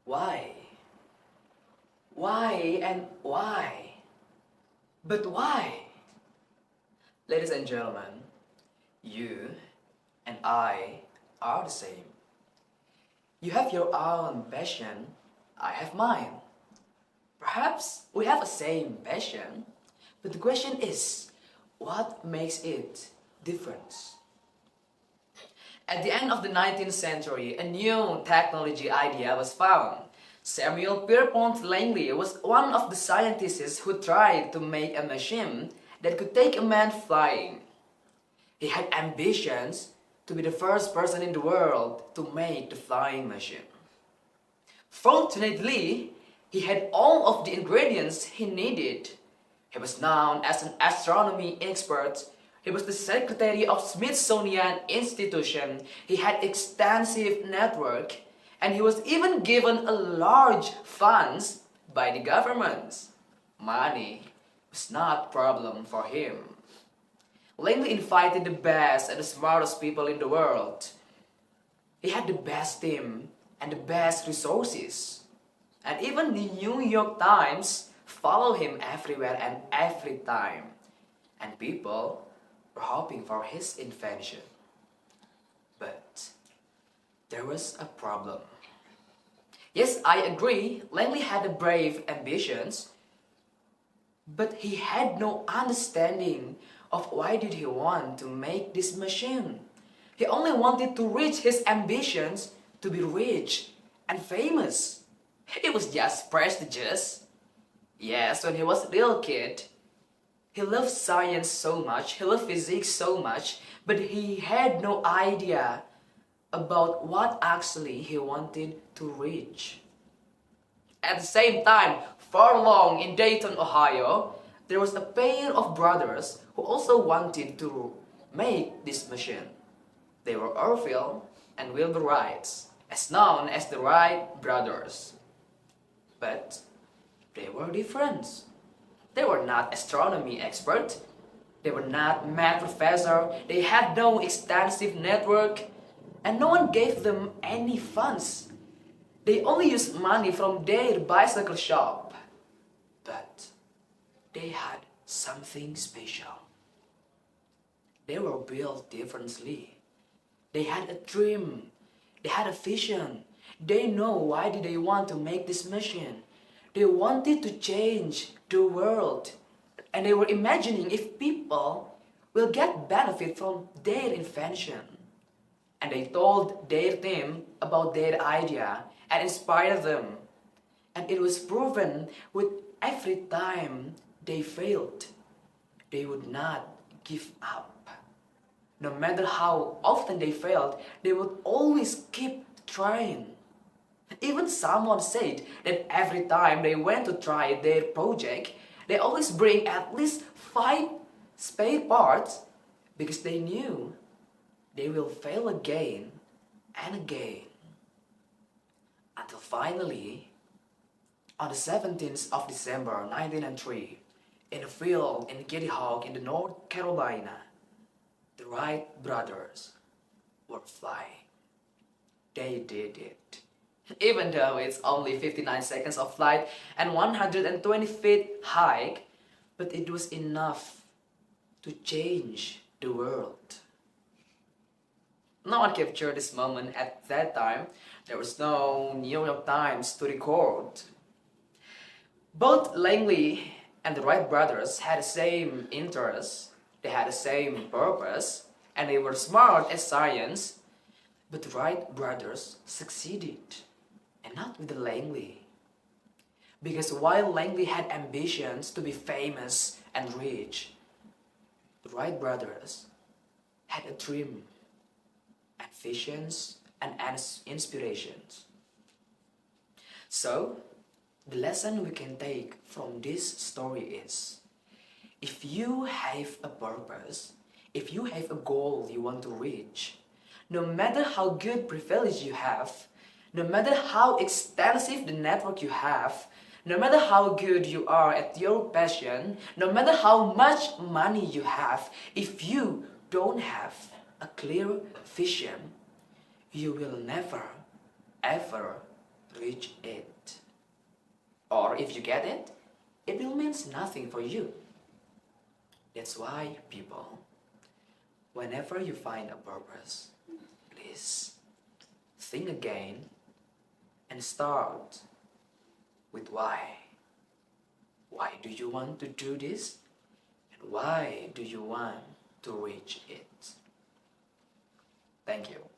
Why? Why and why? But why? Ladies and gentlemen, you and I are the same. You have your own passion, I have mine. Perhaps we have the same passion, but the question is, what makes it different? At the end of the 19th century, a new technology idea was found. Samuel Pierpont Langley was one of the scientists who tried to make a machine that could take a man flying. He had ambitions to be the first person in the world to make the flying machine. Fortunately, he had all of the ingredients he needed. He was known as an astronomy expert. He was the secretary of Smithsonian Institution. He had extensive network, and he was even given a large funds by the government. Money was not a problem for him. Langley invited the best and the smartest people in the world. He had the best team and the best resources. And even the New York Times followed him everywhere and every time. And people were hoping for his invention. But there was a problem. Yes, I agree, Langley had a brave ambitions, but he had no understanding of why did he want to make this machine. He only wanted to reach his ambitions to be rich and famous. It was just prestigious. Yes, when he was a little kid, he loved science so much, he loved physics so much, but he had no idea about what actually he wanted to reach. At the same time, far along in Dayton, Ohio, there was a pair of brothers who also wanted to make this machine. They were Orville and Wilbur Wright, as known as the Wright brothers. But they were different. They were not astronomy experts. They were not math professor. They had no extensive network, and no one gave them any funds. They only used money from their bicycle shop. But they had something special. They were built differently. They had a dream. They had a vision. They know why did they want to make this machine. They wanted to change the world. And they were imagining if people will get benefit from their invention. And they told their team about their idea and inspired them. And it was proven with every time they failed, they would not give up. No matter how often they failed, they would always keep trying. Even someone said that every time they went to try their project, they always bring at least 5 spare parts because they knew they will fail again and again. Until finally, on the 17th of December 1903, in a field in Kitty Hawk in the North Carolina, the Wright brothers were flying. They did it. Even though it's only 59 seconds of flight and 120 feet high, but it was enough to change the world. No one captured this moment at that time. There was no New York Times to record. Both Langley and the Wright brothers had the same interests, they had the same purpose, and they were smart at science, but the Wright brothers succeeded, and not with the Langley. Because while Langley had ambitions to be famous and rich, the Wright brothers had a dream and visions and inspirations. So, the lesson we can take from this story is, if you have a purpose, if you have a goal you want to reach, no matter how good privilege you have, no matter how extensive the network you have, no matter how good you are at your passion, no matter how much money you have, if you don't have a clear vision, you will never, ever reach it. Or if you get it, it will mean nothing for you. That's why, people, whenever you find a purpose, please think again and start with why. Why do you want to do this? And why do you want to reach it? Thank you.